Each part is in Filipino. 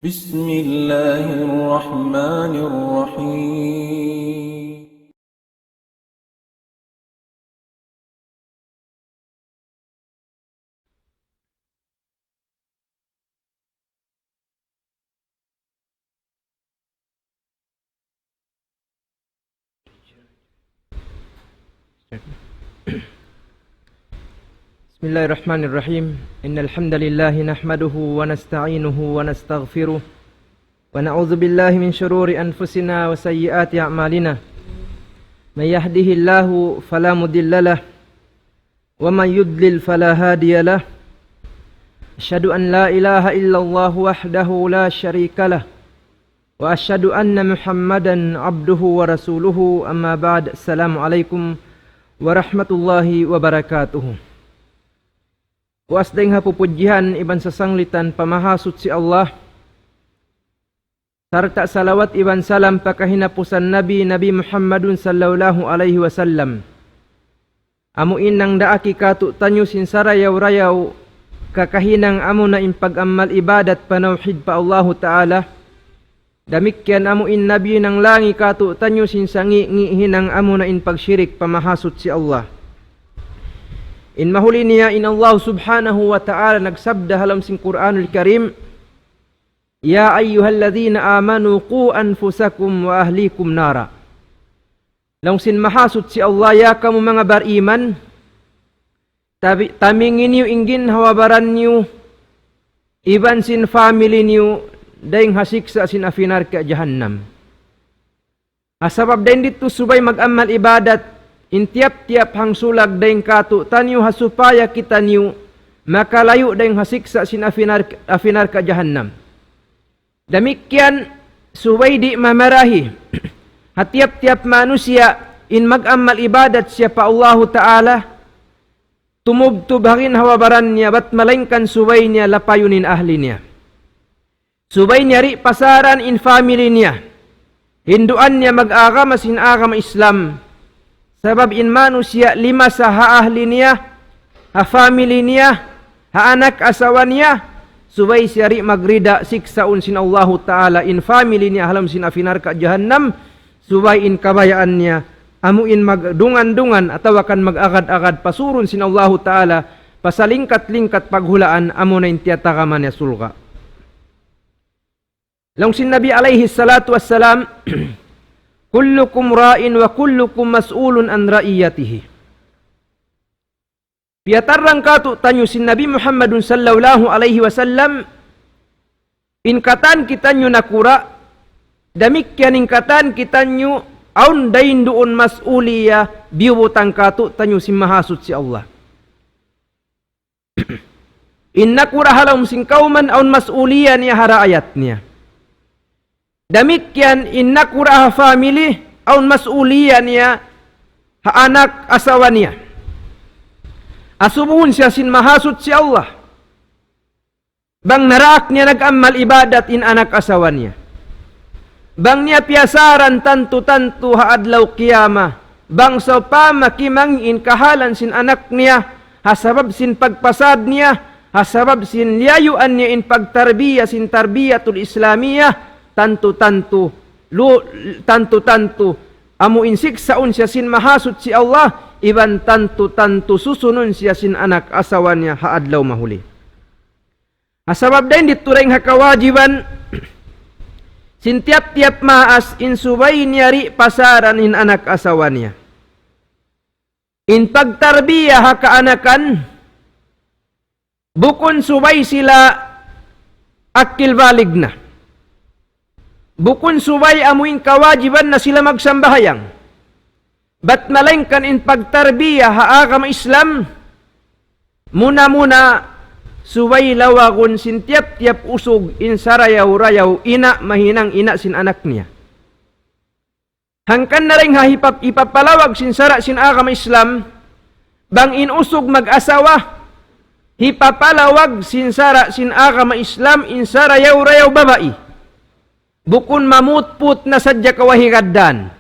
بسم الله الرحمن الرحيم بسم الله الرحمن الرحيم إن الحمد لله نحمده ونستعينه ونستغفره ونعوذ بالله من شرور أنفسنا وسيئات أعمالنا من يهده الله فلا مضل له ومن يضلل فلا هادي له أشهد أن لا إله إلا الله وحده لا شريك له وأشهد أن محمدا عبده ورسوله أما بعد السلام عليكم ورحمة الله وبركاته. Wasdeng hapupujian iban sasanglitan pamahasut si Allah sarta salawat iban salam pakahinapusan Nabi Muhammadun sallallahu alaihi wasallam. Amuin nang daaki katu tanyo sinsarayaw rayaw kakahinang amo na impag-amal ibadat panawhid pa Allahu Ta'ala. Damikyan amuin Nabi nang langi katu tanyo sinsangi hinang amo na impag-syirik pamahasut si Allah. In mahuli niya in Allah subhanahu wa ta'ala nagsabda halam sing Quranul Karim, Ya ayyuhalladhina amanu qu anfusakum wa ahlikum nara. Lang sin mahasut si Allah ya kamu mga bariman, tamingin niyo ingin hawabaran niyo, iban sin family niyo, daing hasiksa sin afinar ka jahannam. Asabab din dito subay mag-amal ibadat, in tiap-tiap hang sulag daing katu tanyo hasupaya kita niyo makalayo daing hasiksa sin afinar ka jahannam. Damikyan suway di mamarahi hatiap-tiap manusia in mag-amal ibadat siya pa Allahu Ta'ala tumubtubharin hawabaran niya bat malengkan suway niya lapayunin ahli niya. Suway niya ri pasaran in family niya. Hinduan niya mag-agama sin agama Islam. Sabab in manusia lima sa haahli niya, ha-family niya, ha-anak asawa niya, subay siya ri magrida siksaun sin Allahu Ta'ala in family niya halam sin afinar ka jahannam, subay in kabayaan niya, amuin magdungan-dungan ataw akan mag-agad-agad pasurun sin Allahu Ta'ala, pasalingkat-lingkat paghulaan amo na intiyatakaman niya sulga. Lang sin Nabi alayhi salatu wassalam, kullukum ra'in wa kullukum mas'ulun an ra'iyatihi. Piatarang katu tanyo sin Nabi Muhammadun sallallahu alaihi wasallam, inkatan kita nyo nakura, damikyan inkatan kita nyo, aun dain doon mas'uliya, biwutang katu tanyo sin mahasut si Allah. In nakura halawm sin kauman, aun mas'uliya niya hara ayat niya. Damikyan inna kura ha family aun mas'uliyan niya ha anak asawa niya. Asubuhun siya sin mahasut si Allah. Bang naraak niya nag-amal ibadat in anak asawa niya. Bang niya piyasaran tantu-tantu ha adlaw kiyama. Bang sa pamakimang in kahalan sin anak niya hasabab sin pagpasad niya hasabab sin liyayuan niya in pagtarbiya sin tarbiyatul islamiyah. Tantu-tantu amu insik saun siya sin mahasut si Allah iban tantu-tantu susunun siya sin anak asawa niya haadlaw mahuli. Asabab din dituring hakawajiban sin tiap-tiap maas in subay niya ri pasaran in anak asawa niya. In pagtarbiya hakaanakan bukon subay sila akil balig na. Bukun subay amuin kawajiban na sila magsambahayang. Bat malengkan in pagtarbiya haagama Islam, muna-muna subay lawagon sin tiap-tiap usog in sarayaw-rayaw ina mahinang ina sin anak niya. Hangkan na rin ipapalawag sin sara sin agama Islam, bang in usog mag-asawa, hipapalawag sin sara sin agama Islam in sarayaw-rayaw babae. Bukun mamutput na sadya kawahigaddan.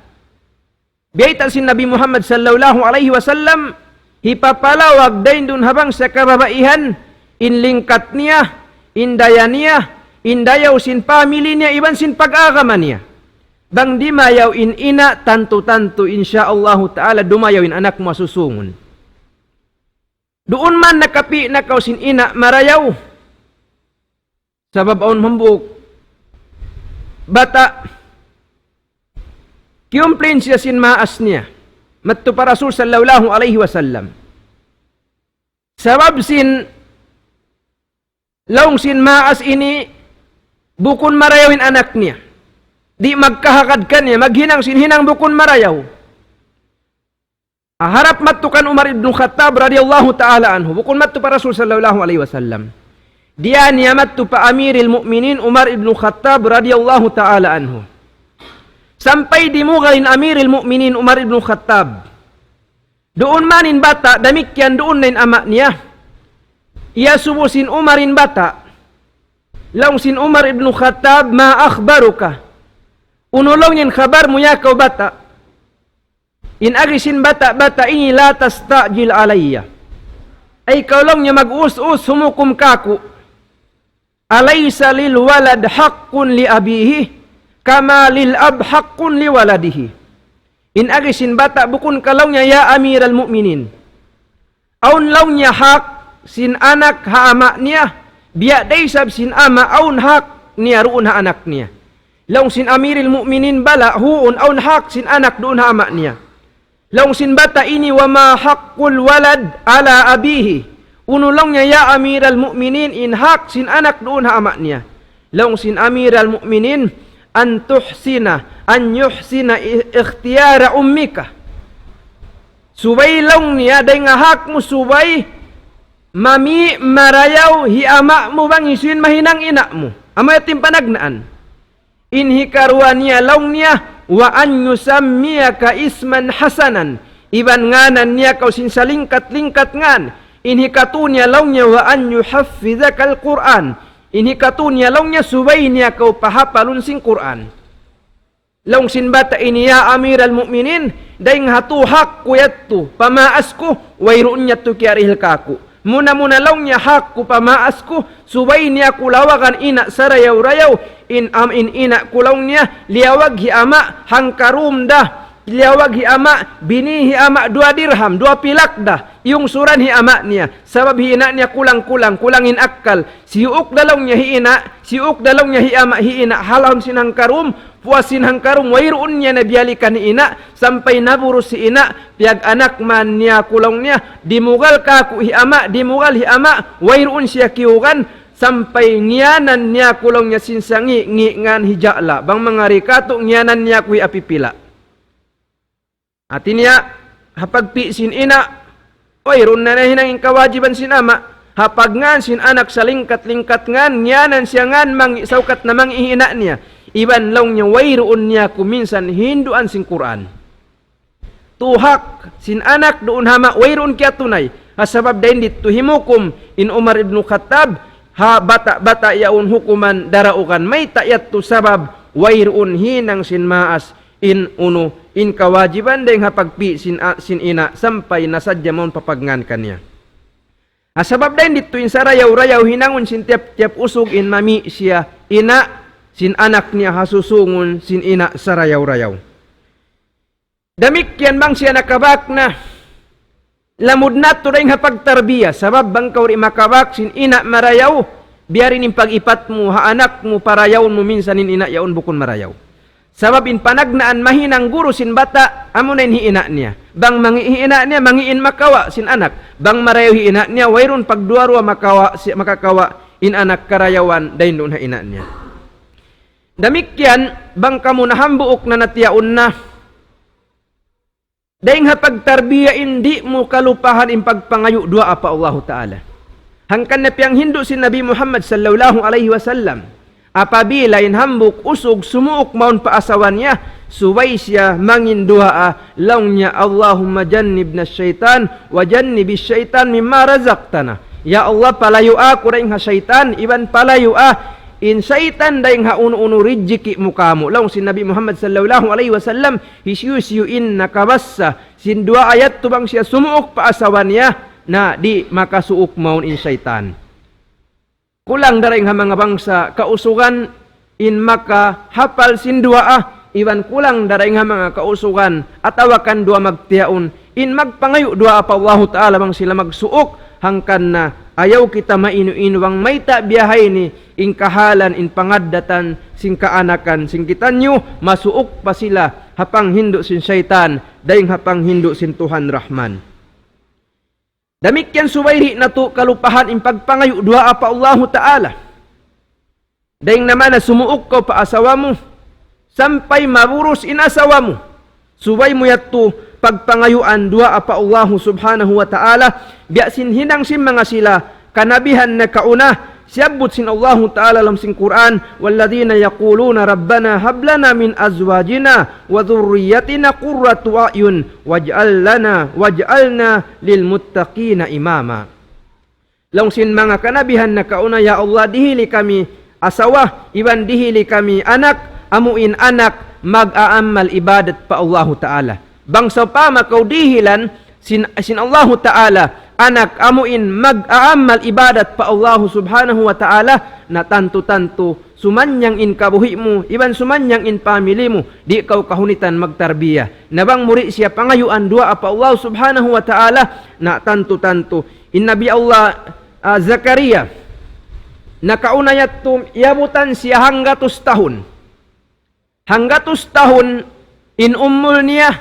Biyayta sin Nabi Muhammad sallallahu alaihi wasallam, hipapalawag dain dun habang sa kababaihan, inlingkat niya, indaya niya, indayaw sin family niya, iban sin pag-agaman niya. Bang di mayaw in ina, tanto-tanto insyaallah ta'ala, dumayaw in anak mo susungon. Doon man nakapi na kaw sin ina, marayaw. Sabab aun mambuk, bata, kiyumplain siya sin maas niya. Matto pa Rasul sallallahu alaihi wasallam. Sabab sin laong sin maas ini bukon marayawin anak niya. Di magkahakad ka niya, maghinang sinhinang bukon marayaw. Harap matukan Umar ibn Khattab radhiyallahu ta'ala anhu. Bukon matu pa Rasul sallallahu alaihi wasallam. Dia niya matu pa Amiril Mu'minin Umar ibn Khattab radhiyallahu ta'ala anhu. Sampai dimugalin Amiril Mu'minin Umar ibn Khattab. Doon manin bata, damikyan doon nain ama niya. Ia subusin Umarin bata. Laung sin Umar ibn Khattab, ma akhbaruka. Unulong yan khabar mo ya kau bata. In agisin bata ini la tastajil alayya. Ay kaulong niya mag-us-us humukum kaku. Alaysa lil walad haqqun li abihi kama lil ab haqqun li waladihi. In agisin bata bukun kalong niya ya Amiral Mu'minin. Aun long niya hak sin anak ha ama niya. Biya day sab sin ama aun hak niya ruun ha anak niya. Laung sin Amiril Mu'minin bala huun aun hak sin anak doon ha ama niya. Laung sin bata ini wa ma haqqul walad ala abihi. Unulong niya ya Amiral Mu'minin in hak sin anak doon ha ama niya. Laung sin Amiral Mu'minin an yuhsina ikhtiyara ummika. Subay laung niya day nga hak mo subay mami marayaw hi ama mo bang isin mahinang ina mo. Amay timpanagnaan. Inhi karuan niya laung niya wa an yusammiyaka isman hasanan. Iban nganan niya kau sin salingkat-lingkat ngan. Inhi katun niya laung niya wa an yuhaffizaka al-Quran. Inhi katun niya laung niya subay niya kau pahapalun sin Quran. Laung sin bata ini ya Amiral Mu'minin daing hatuhak kuyattu pamaas ko wayroon niya tu kiarihil kaku. Muna-muna laung niya hak ko pamaas ko subay niya kulawakan ina sarayaw-rayaw in ina kulaung niya liawag hi ama hangkarum dah liawag hi ama bini hi ama 2 dirham 2 pilak dah yung suran hi ama niya sabab hi ina niya kulangin akal siuk dalaw niya hi ina siuk dalaw niya hi ama hi ina halon sinang karum puasin hangkarum wayroon niya na biyalikan ni ina sampai naburus si ina piag anak man niya kulong niya dimugal kaku hi ama dimugal hi ama wayroon siya kiugan sampai ngianan niya kulong niya sinsangi ngan hijala bang mangari kato ngianan niya kuy apipila ati niya hapagpi sin ina wayroon na hinang kawajiban sin ama hapag ngan sin anak sa lingkat-lingkat ngan ngianan siya ngan saukat na mangihina niya iban laung niya wayroon niya kuminsan hinduan sin Quran. Tuhak sin anak doon hama wayroon kaya tunay. Hasabab dahin dito himukum in Umar ibn Khattab ha bata-bata yaun hukuman daraukan may tayat tu sabab wayroon hinang sin maas in uno in kawajiban dahin hapagpi sin ina sampay nasadya mon papagngan kanya. Hasabab dahin dito in sarayaw-rayaw hinangon sin tiap-tiap usog in mami siya ina sin anak niya hasusungon sin ina sarayaw-rayaw. Damikyan bang siya nakabak na lamud na to rin hapagtarbiya sabab bang kauri makabak sin ina marayaw biyarin in pag-ipat mo ha anak mo parayaw mo minsan in ina yaon bukon marayaw. Sabab in panagnaan mahinang guro sin bata amo na hi ina niya. Bang mangiina niya mangiin makawa sin anak. Bang marayaw hi ina niya wayron pagduarwa makakawa in anak karayawan dahin doon ha ina niya. Damikyan, bang kamo nahambuok na natiyaon na. Daing hapagtarbiya hindi mo kalupahan in pagpangayo dua pa Allah Ta'ala. Hangkan na piyang hindu si Nabi Muhammad sallallahu alaihi wasallam. Apabila in hambuk usog sumuok maun paasawan niya, suway siya mangin dua laung niya Allahumma jannibna syaitan wa jannibis syaitan mimma razaqtana. Ya Allah palayo ako rin ha syaitan, iban palayo in syaitan daing haunu-unu rijiki mukamu. Laung si Nabi Muhammad sallallahu alaihi wasallam hisyusyuin nakabassa sin 2 ayat tubang siya sumuok pa asawan niya na di makasuok maun in syaitan. kulang daring ha mga bangsa kausugan in maka hapal sin dua iwan kulang daring ha mga kausugan atawakan dua magtiaon in magpangayo dua pa Allah Ta'ala bang sila magsuok hangkan na ayaw kita mainu-inuwang may ta biyahay ni in kahalan in pangaddatan sing kaanakan sing kitanyo masuok pa sila hapang hindo sin syaitan daing hapang hindo sin Tuhan Rahman. Damikyan suwayri na to kalupahan in pagpangayo dua pa Allah Ta'ala. Daing naman na sumuok ko pa asawa mo sampay maburos in asawa mo. Suway mo yato pagpangayuan dua pa Allah Subhanahu wa Ta'ala biasin hinang sin mga sila kanabihan na kauna siyabot sin Allah Ta'ala lam sin Quran walladhina yaquluna rabbana hablana min azwajina wa dhurriyyatina qurratu a'yun waj'alna lil muttaqina imama. Long sin mga kanabihan na kauna ya Allah dihili kami asawa iban dihili kami anak amuin anak mag-aamal ibadat pa Allah Ta'ala. Bangsa pa makaw dihilan sin Allah Ta'ala anak amuin mag-aamal ibadat pa Allah Subhanahu wa Ta'ala na tanto-tanto sumanyang in kabuhi mo iban sumanyang in family mo di kaw kahunitan magtarbiya nabang muri siya pangayuan dua pa Allah Subhanahu wa Ta'ala na tanto-tanto in Nabi Allah Zakaria nakaunayat to yabutan siya hanggatos tahun in ummul niya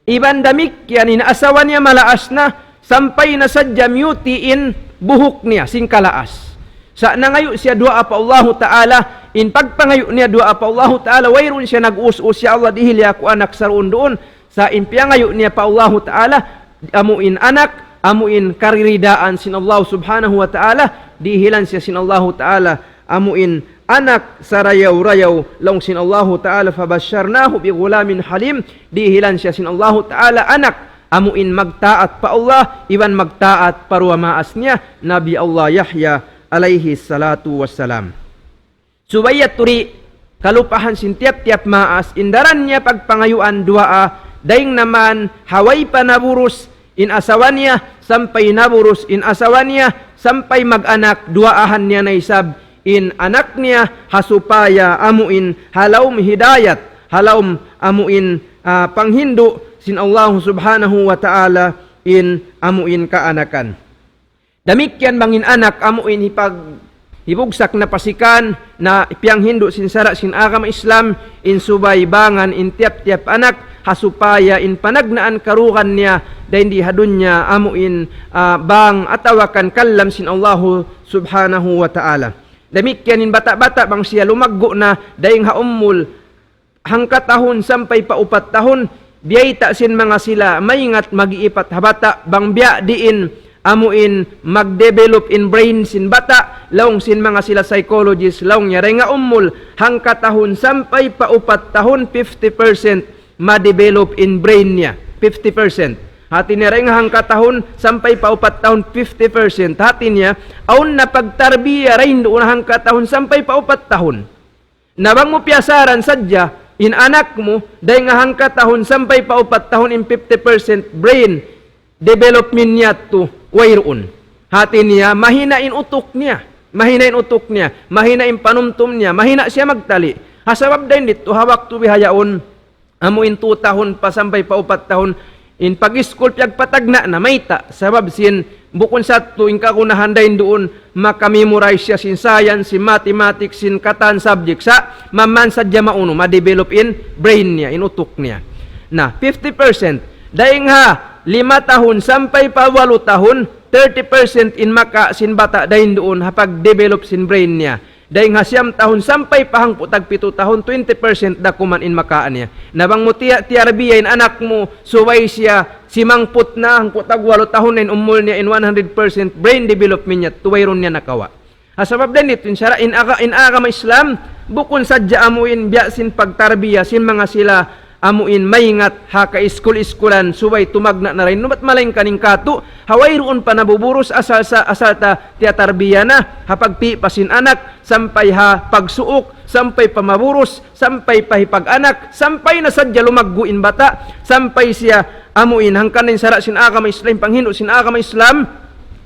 iban damik yan in asawa niya malaas na sampay na sadya myutiin buhok niya singkalaas. Sa nangayo siya dua pa Allah Ta'ala in pagpangayo niya dua pa Allah Ta'ala wayron siya nag-us-us siya Allah dihili ako anak saroon doon sa inpiangayo niya pa Allah Ta'ala amuin anak amuin kariridaan sin Allah Subhanahu wa Ta'ala dihilan siya sin Allah Ta'ala amuin anak sarayaw-rayaw long sin Allah Ta'ala fabasyarnahu bi gulamin halim dihilan siya sin Allah Ta'ala anak amuin magtaat pa Allah iwan magtaat parwa maas niya Nabi Allah Yahya alaihi salatu wassalam. Subayat turi kalupahan sin tiap-tiap maas indaran niya pagpangayuan dua daing naman haway pa naburus in asawa niya sampay naburus in asawa niya sampay mag-anak duaahan niya na isab in anak niya hasupaya amuin halawm hidayat halawm amuin panghindo sin Allah Subhanahu wa Ta'ala in amuin kaanakan. Damikyan bangin anak amuin hibugsak na pasikan na ipiyang hindo sin sara sin agama Islam in subay bangan in tiap-tiap anak hasupaya in panagnaan karukan niya da hindi hadun niya amuin bang atawakan kallam sin Allah Subhanahu wa Ta'ala. Damikyan in bata-bata bang siya lumaggo na daing haummul hangkatahon sampay pa 4 tahon biyay ta sin mga sila maingat mag-iipat habata bang biya diin amuin mag-develop in brain sin bata laong sin mga sila psychologist laong niya nga ummul hangkatahon sampay pa 4 tahon 50% ma-develop in brain niya 50% hati niya nga hangkatahon sampay pa 4 tahon 50% hati niya aun na pagtarbiya rain doon hangkatahon sampay pa 4 tahon nabang mo piyasaran sadya in anak mo, dahil nga hangkatahon, sampay pa 4 tahon in 50% brain development niya to wayroon. Hati niya, mahina in utok niya, mahina in panumtum niya, mahina siya magtali. Hasabab din dito, hawak to bihayaon, amo in 2 tahon pa, sampay pa 4 tahon, in pag-school piyag patagna na mayta, sabab sin bukon sa to, in kakunahan din doon, makamemorize siya sin science, sin mathematics, sin katan subject sa maman sa mauno, ma-develop in brain niya, in utok niya. Na 50%, dahil ha 5 tahon, sampay pa 8 tahon, 30% in maka sin bata dahil doon hapag-develop sin brain niya. Dahil nga 7 tahon, sampay pahang putag 7 tahon, 20% dakuman in makaan niya. Nabang mo tiarbiyain anak mo, suway siya, simangput na, ang putag 8 tahon na umul niya in 100% brain development niya, tuwayron niya nakawa. Hasabab din ito, in agama Islam, bukon sadya amuin biyasin pagtarbiya, sin mga sila, amuin maingat haka iskul-iskulan suway tumagna na rin numat malayng kaning kato haway roon pa nabuburos asal ta tiatarbiya na hapagpi pasin anak sampay ha pagsuok sampay pa maburos sampay pa hipag-anak sampay na sadya lumagguin bata sampay siya amuin hangkanin sara sin agama Islam panghindo sin agama Islam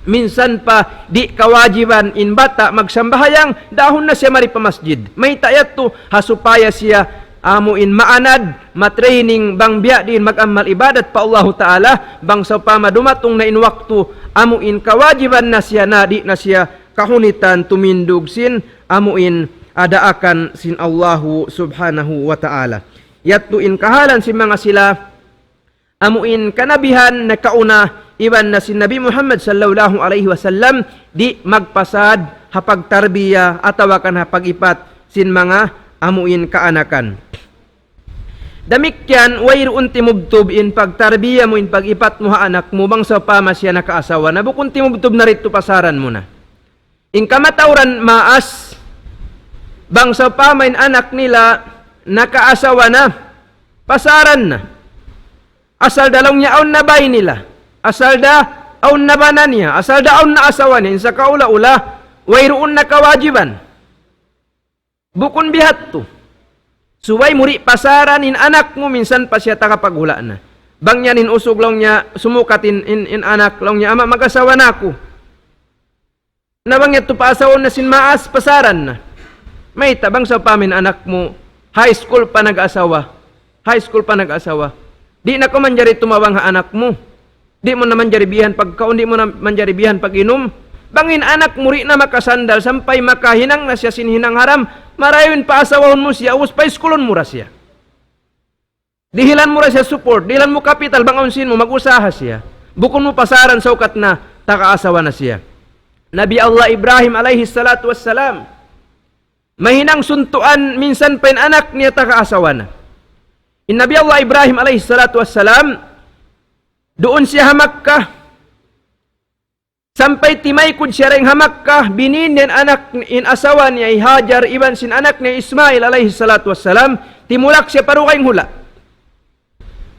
minsan pa di kawajiban in bata magsambahayang dahon na siya mari pa masjid. May tayat to hasupaya siya amuin maanad, matraining bang biya din magamal ibadat pa Allah Ta'ala bang sa pamadumatong na in waktu amuin kawajiban na siya na di na siya kahunitan tumindog sin amuin adaakan sin Allahu Subhanahu wa Ta'ala. Yatuin kahalan si mga sila amuin kanabihan na kauna iban na si Nabi Muhammad sallallahu alaihi wasallam di magpasad hapag tarbiya atawakan hapag ipat sin mga amuin kaanakan. Damikyan wayroon timubtob in pagtarbiya mo in pagipat mo ha anak mo bang sa pama siya nakaasawa na bukun timubtob na rito pasaran mo na. In kamatawran maas bang sa pama in anak nila nakaasawa na pasaran na. Asal dalong niya aun na bay nila. Asal da aun na banan niya. Asal da aun na asawa niya. Sa kaula-ula, wayroon na kawajiban. Bukon bihat to. Suway muri pasaran in anak mo, minsan pa siya takapaghula na. Bang niya nin usog lang niya, sumukatin in anak lang niya, ama mag-asawa na ako. Nabang niya to paasawon na sin maas, pasaran na. May tabang sa pamin anak mo, high school pa nag-asawa. High school pa nag-asawa. Di na ko man jari tumawang ha anak mo. Di mo naman jaribihan pagkaon, di mo naman jaribihan pag-inom. Bangin anak muri na makasandal, sampay makahinang na siya sinhinang haram, marayun pa asawahon mo siya, us pa iskulon mo ra siya. Dihilan mo ra siya support, dihilan mo kapital, bang unsin mo, mag-usaha siya. Bukon mo pasaran sa ukat na, takaasawa na siya. Nabi Allah Ibrahim alayhi salatu wassalam, mahinang suntuan, minsan pa yung anak niya takaasawa na. In Nabi Allah Ibrahim alayhi salatu wassalam, doon siya hamak ka. Sampay timay kud siya ring hamak ka, bininin anak in asawa niya Hajar iban sin anak niya Ismail alayhi salatu wassalam, timulak siya paro kayong hula.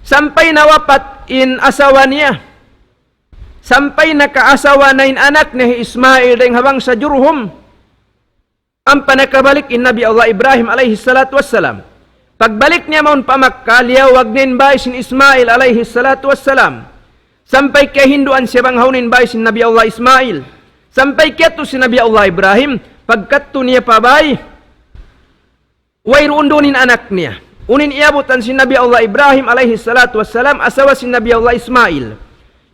Sampay nawapat in asawa niya. Sampay nakaasawa na in anak niya Ismail ring habang sa Jurhum. Ang panakabalik in Nabi Allah Ibrahim alayhi salatu wassalam. Pagbalik niya maun pa Makkah, liyawag nin bay sin Ismail alayhi salatu wassalam. Sampay kaya hinduan siya bang haunin bay sin Nabi Allah Ismail. Sampay kaya to si Nabi Allah Ibrahim, pagkat to niya pa bay, wayroon doon anak niya. Unin iabutan si Nabi Allah Ibrahim alayhi salatu wassalam, asawa si Nabi Allah Ismail.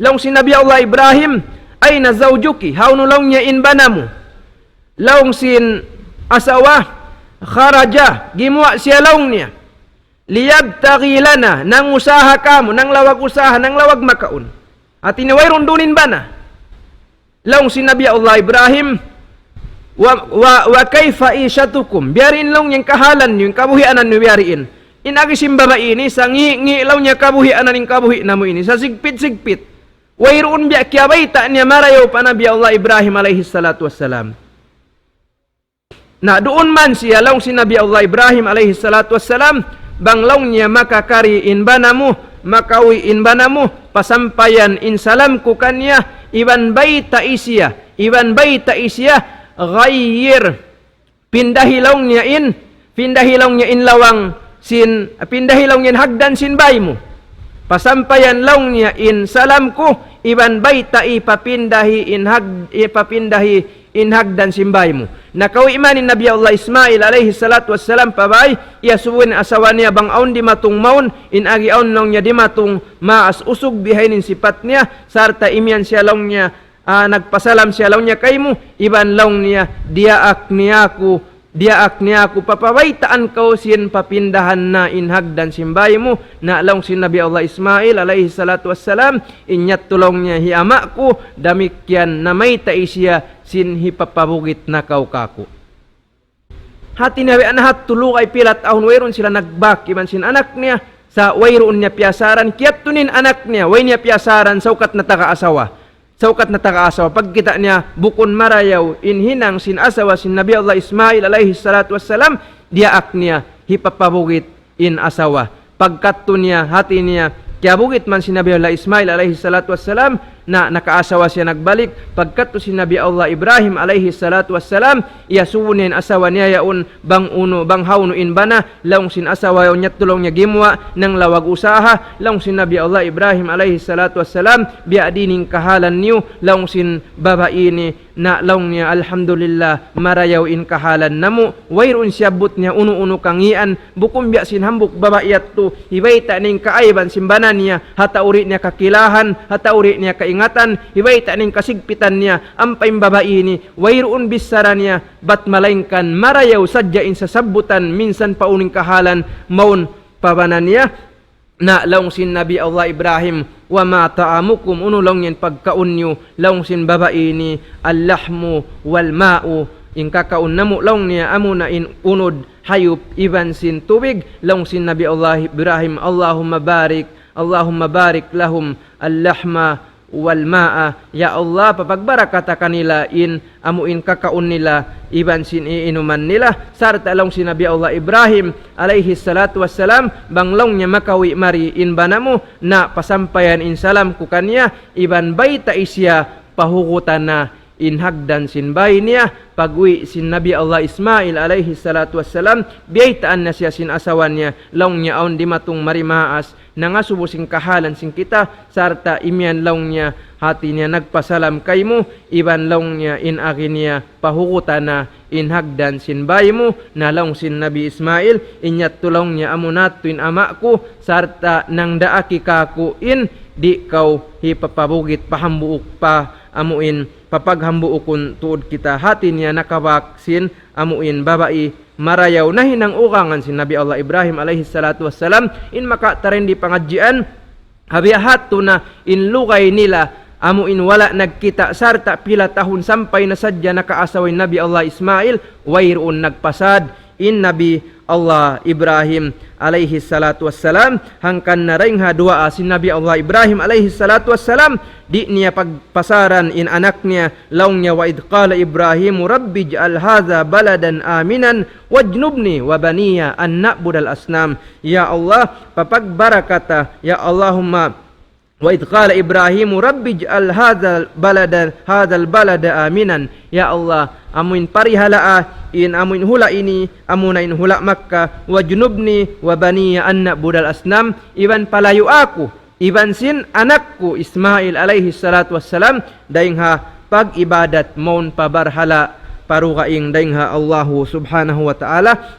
Long si Nabi Allah Ibrahim, ay na zawjuki, haunulong niya inbana mo. Long sin asawa, kharaja, gimuwa siya laong niya. Liyabtaghi lana, nang usaha kamo, nang lawag usaha, nang lawag makaon. At iniwayron dunin ba na? Laong si Nabi Allah Ibrahim, wa kayfa isyatukum, biyarin lang yung kahalan nyo, yung kabuhianan nyo biyarin. Inagisimba ba ini, sa ngi law niya kabuhianan yung kabuhi na mo ini, sa sigpit-sigpit. Wayroon biya, kya bayta niya marayaw pa Nabi Allah Ibrahim alayhi salatu wassalam. Na doon man siya laong si Nabi Allah Ibrahim alayhi salatu wassalam, banglaw niya makakari inbana mo, makawi inbana mo, pasampayan insalam ko kanya, iban bayta isya, ghayyir, pindahilaw niya in lawang sin, pindahilaw niya hagdan sin bay mo, pasampayan law niya in salam ko, iban bayta ipapindahi in hagdan simbay mo. Nakawi imanin Nabi Allah Ismail alayhi salatu wassalam pabay, iyasuwin asawa niya bang aun di matong maun, in agi aun long niya di matong maas usog bihainin sipat niya, sarta imyan siya long niya, nagpasalam siya long niya kay mo, iban long niya, diaak niya ako, papawaitaan ko sin papindahan na inhagdan simbay mo, na long si Nabi Allah Ismail alayhi salatu wassalam, inyat tulong niya hiama ko, damikyan na may taisya, sin hipapabugit na kaukako. Hati niya anahat tulo kay pilat ahon wayron sila nagbak iman sin anak niya sa wayron niya piasaran kiyat tunin anak niya way niya piasaran saukat na takaasawa. Pagkita niya bukon marayaw inhinang sin asawa sin Nabi Allah Ismail alayhi salatu wassalam, diaak niya hipapabugit in asawa. Pagkat niya hati niya kaya bugit man si Nabi Allah Ismail alayhi salatu wassalam, na nakaasawa siya nagbalik. Pagkat si Nabi Allah Ibrahim alayhi salatu wassalam, iyasunin asawa niya yaon bang uno bang hawno in bana, laong sin asawa yaon niya tulong niya gimwa ng lawag usaha, laong sin Nabi Allah Ibrahim alayhi salatu wassalam, biadining kahalan niyo, laong sin babaini na laong niya alhamdulillah marayaw in kahalan namo, wayron siya but niya uno-uno kangian, bukum biya sin hambuk babaiyat to, hibayta ning kaayban simbanan niya, hatauri niya kakilahan, hatauri niya kaingatan, hibayta ning kasigpitan niya, ampaim babaini, wayron bisara niya, bat malaingkan, marayaw sadyain sa sabutan, minsan pauning kahalan, maun pabanan niya, na laong sin Nabi Allah Ibrahim, wa ma ta'amukum unulong yan pagkaun nyo, laong sin babaini, allahmu wal ma'u, in kakaun namo, laong niya amo na in unod hayop, iban sin tubig, laong sin Nabi Allah Ibrahim, Allahumma barik lahum allahma wal ma'a, ya Allah papagbarakata kanila in amuin kakaun nila, iban sin iinuman nila, sarta long si Nabi Allah Ibrahim alayhi salatu wassalam, banglong niya makawi mari in banamo na pasampayan in salam ku kanya, iban bayta isya pahukutan na in hagdan sin bay niya, pagwi sin Nabi Allah Ismail alayhi salatu wassalam, biyaitaan na siya sin asawan niya, long niya aun di matong marimaas, nangasubo sing kahalan sing kita, sarta imyan long niya, hati niya nagpasalam kay mo, iban long niya in akin niya, pahukutan na in hagdan sin bay mo, na long sin Nabi Ismail, inyat tulong niya amunat tuin ama ko, sarta nang daaki kako in, di kau hipapabugit pahambuok pa amuin papaghambuokon tuod kita, hati niya nakawaksin amuin babae marayaw na hinang ukangan si Nabi Allah Ibrahim alayhi salatu wassalam, in makataren di pangadjian habiahat to na in lugay nila amuin wala nagkita, sarta pila tahun sampay na sadya nakaasaway Nabi Allah Ismail, wayroon nagpasad in Nabi Allah Ibrahim alayhi salatu wassalam, hangkan na ring hadua si Nabi Allah Ibrahim alayhi salatu wassalam, di niya pagpasaran in anak niya, laong niya, wa idqala Ibrahim rabbi ij'al hadha baladan aminan wajnubni wa baniya an na'budal asnam, ya Allah papagbarakata, ya Allahumma, wa idqala Ibrahim rabbi ij'al hadha balada aminan, ya Allah amuin parihalaa in amuin hula ini, amuna in hula Makkah, wa junubni wa baniya an na'budal asnam, iban palayo ako, iban sin anakku Ismail alayhi salatu wassalam, daing ha pag-ibadat maun pabarhala parukaing daing ha Allahu subhanahu wa ta'ala,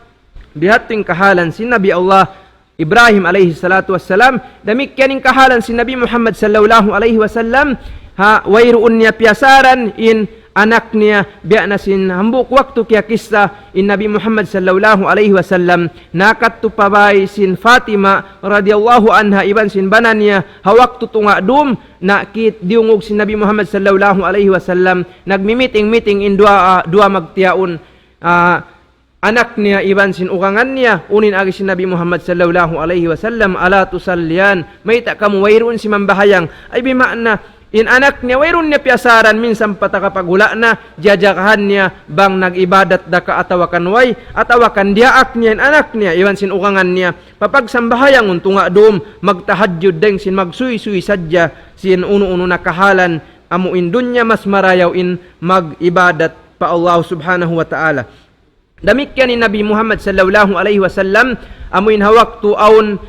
bihating kahalan si Nabi Allah Ibrahim alayhi salatu wassalam, damikyaning kahalan si Nabi Muhammad sallallahu alayhi wasallam, ha wayroon niya piyasaran in anak niya, biya na sin hambuk waktu kya kista in Nabi Muhammad sallallahu alayhi wasallam, nakat tupabay sin Fatima radiyallahu anha, iban sin banan niya, hawak tutunga dum, na kit diungog sin Nabi Muhammad sallallahu alayhi wasallam, nagmi-meeting in dua magtiyaon, anak niya, iban sin ukangan niya, unin agi sin Nabi Muhammad sallallahu alayhi wasallam, ala tusallian, may takamu wayroon si mambahayang, ay bimakna, in anak niya, wayroon niya piyasaran, minsan patakapagula na, jajakahan niya, bang nag-ibadat da ka atawakan way, atawakan diaak niya, in anak niya, iwan sin ukangan niya, papagsambahayang untunga doom, magtahadyod deng sin magsuy-suy sadya, sin uno-uno na kahalan, amuin dunya mas marayaw in mag-ibadat pa Allah subhanahu wa ta'ala. Damikyan ni Nabi Muhammad sallallahu alayhi wasallam, amuin hawak tuaon,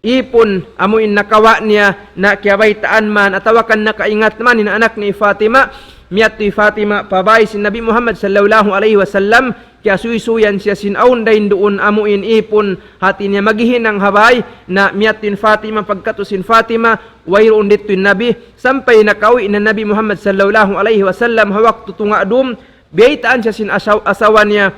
ipon amuin nakawa niya na kiabaitaan man, atawakan nakaingat man in anak ni Fatima, miyati Fatima pabay si Nabi Muhammad sallallahu alayhi wasallam, kaya suy-suyan siya sinaun dahin doon amuin ipon, hati niya magihinang habay na miyatin Fatima, pagkatusin Fatima wayroon dito yung Nabi, sampay nakawi na Nabi Muhammad sallallahu alayhi wasallam, hawak tutunga doon, biyaitaan siya sin asawa niya,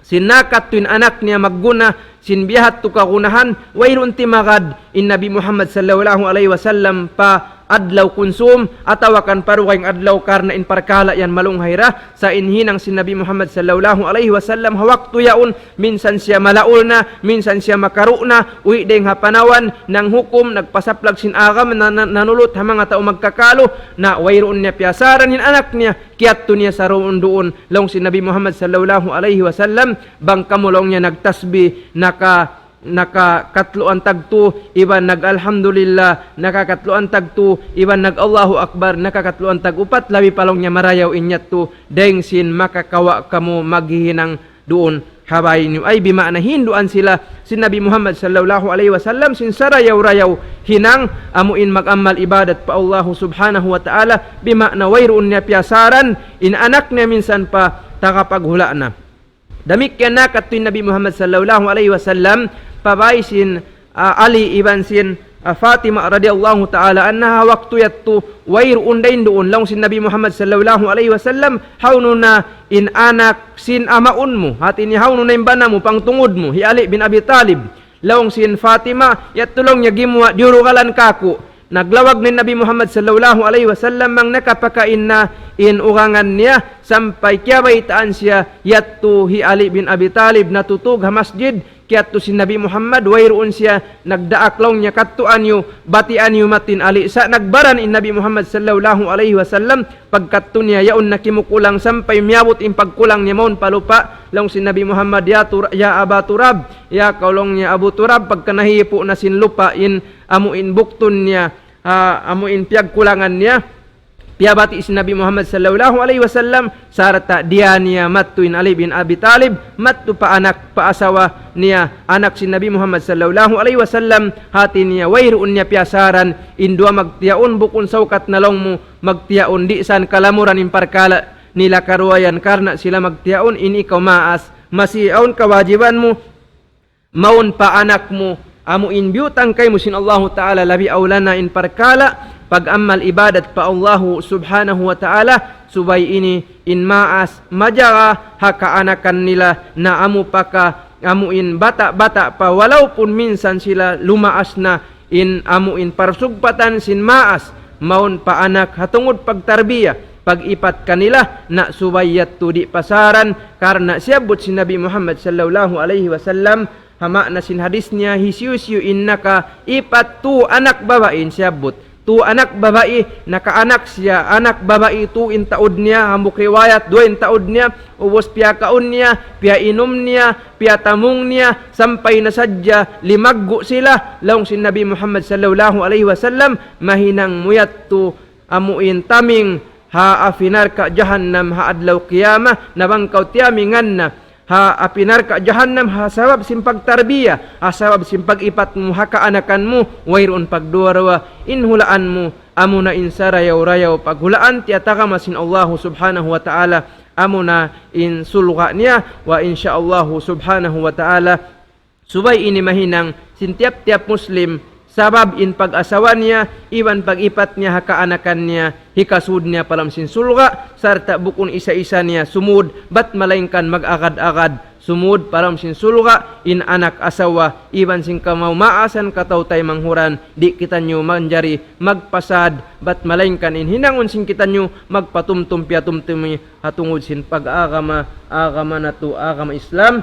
sinakat tuin anak niya magguna, sinbiyahat tu kagunahan, wayroon timagad in Nabi Muhammad sallallahu alayhi wasallam pa adlaw konsum, atawakan parukaing adlaw karna in parkala yan malunghayra, sa inhinang si Nabi Muhammad sallallahu alayhi wasallam, hawak tuyaon, minsan siya malaul na, minsan siya makaru na, uwi deng hapanawan, ng hukom, nagpasaplag sin agam, nanulot ha mga tao magkakalo, na wayroon niya piyasaran in anak niya, kiyat to niya sa roon doon, long si Nabi Muhammad sallallahu alayhi wasallam, bang kamulong niya nagtasbi, naka nakakatloan tagto, iban nag-alhamdulillah, nakakatloan tagto, iban nag-Allahu Akbar, nakakatloan tag-upat, labi palong niya marayaw inyat to, dahing sin makakawa kamo maghihinang doon habay niyo ay bimana hinduan sila sin Nabi Muhammad sallallahu alaihi wasallam sin sarayaw-rayaw hinang amuin mag-amal ibadat pa Allah subhanahu wa ta'ala bimana wayroon niya piyasaran in anak niya minsan pa takapaghula na. Damik yan na katuin Nabi Muhammad sallallahu alaihi wasallam pabay sin Ali iban sin Fatima radhiyallahu ta'ala anha waktu yattu wayroon dain doon lang sin Nabi Muhammad sallallahu alaihi wasallam hawno na in anak sin amaun mo hati ni hawno na imbana mo pang tungod mo hi Ali bin Abi Talib lawng sin Fatima yattulong niya gimwa diurugalan kako naglawag ni Nabi Muhammad sallallahu alaihi wasallam mang nakapakain na in urangan niya sampai kiyabay taan siya yattu hi Ali bin Abi Talib natutug ha masjid kiyat to si Nabi Muhammad wayroon siya nagdaaklaw niya katuan yu batian yu matin Ali sa nagbaran in Nabi Muhammad sallallahu alaihi wasallam pagkatto niya yaon nakimukulang sampay miyabot in pagkulang niya maun palupa lang si Nabi Muhammad ya Aba Turab ya kaulong niya Abu Turab pagkanahipo na sin lupa in amuin bukton niya amuin piyagkulangan niya piyabati si Nabi Muhammad sallallahu alaihi wasallam sarata dia niya matuin Ali bin Abi Talib matu pa anak pa asawa niya anak si Nabi Muhammad sallallahu alaihi wasallam hati niya wayroon niya piyasaran indua magtiyaon bukon saukat na long mo magtiyaon di san kalamuran imparkala nila karuayan karna sila magtiyaon in ikaw maas masiaon kawajiban mo maun pa anak mo amuin biyutang kay musin Allahu ta'ala labi aulana in parkala pag-amal ibadat pa Allah subhanahu wa ta'ala subay ini in maas majaga hakaanakan nila na amu paka amuin bata-bata pa walaw pun minsan sila lumaas na in amuin parsugpatan sin maas maun pa anak hatungod pagtarbiya pag-ipat kanila na subayat to di pasaran karna siyabot si Nabi Muhammad sallallahu alaihi wasallam hama na sin hadis niya hisyusyu innaka ipat tu anak babain siyabot tu anak babae nakaanak siya anak babae tu in taod niya hambuk riwayat 2 taod niya ubos piya kaon niya piya inom niya piya tamong niya sampay na sadya limaggo sila laong si Nabi Muhammad sallallahu alaihi wasallam mahinang muyat tu amuin taming ha afinar ka jahannam ha adlaw qiyamah nabangkaw tiyamingan na ha apinar ka jahannam ha sabab simpag tarbiya ha sabab simpag ipat mo ha kaanakan mo wayroon pagduwarwa inhulaan mo amo na insarayaw-rayaw paghulaan tiyataka masin Allah subhanahu wa ta'ala amo na in sulga niya wa insyaallah subhanahu wa ta'ala subay ini mahinang sintiap-tiap muslim sabab in pag-asawa niya iban pag-ipat niya hakaanakan niya hikasud niya palam sin sulga sarta bukon isa-isa niya sumud bat malaingkan mag-agad-agad sumud palam sin sulga in anak asawa iban sin kamaw maasan kataw tay manghuran di kita nyo manjari magpasad bat malaingkan in hinangon sin kita nyo magpatumtum piatumtumi hatungod sin pag-agama na to agama Islam.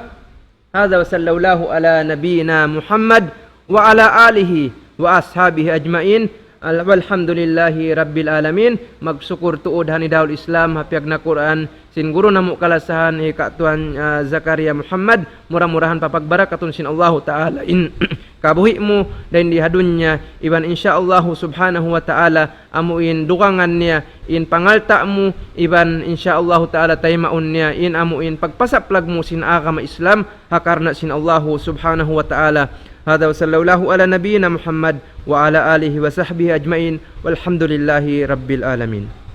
Hadha wa sallallahu ala nabiyina Muhammad wa ala alihi wa ashabihi ajmain walhamdulillahi rabbil alamin magsukur tuod hani daul Islam hapiag na Quran sin guru namo kalasahan ikatuan Zakaria Muhammad murah-murahan papagbarakaton sin Allah ta'ala in kabuhi mo dan di hadunya iban insyaallah subhanahu wa ta'ala amuin dukangan niya in pangalta mo iban insyaallah ta'ala taymaun niya in amuin pagpasaplag mo sin agama Islam hakarna sin Allah subhanahu wa ta'ala. هذا وصلى الله على نبينا محمد وعلى آله وصحبه أجمعين والحمد لله رب العالمين.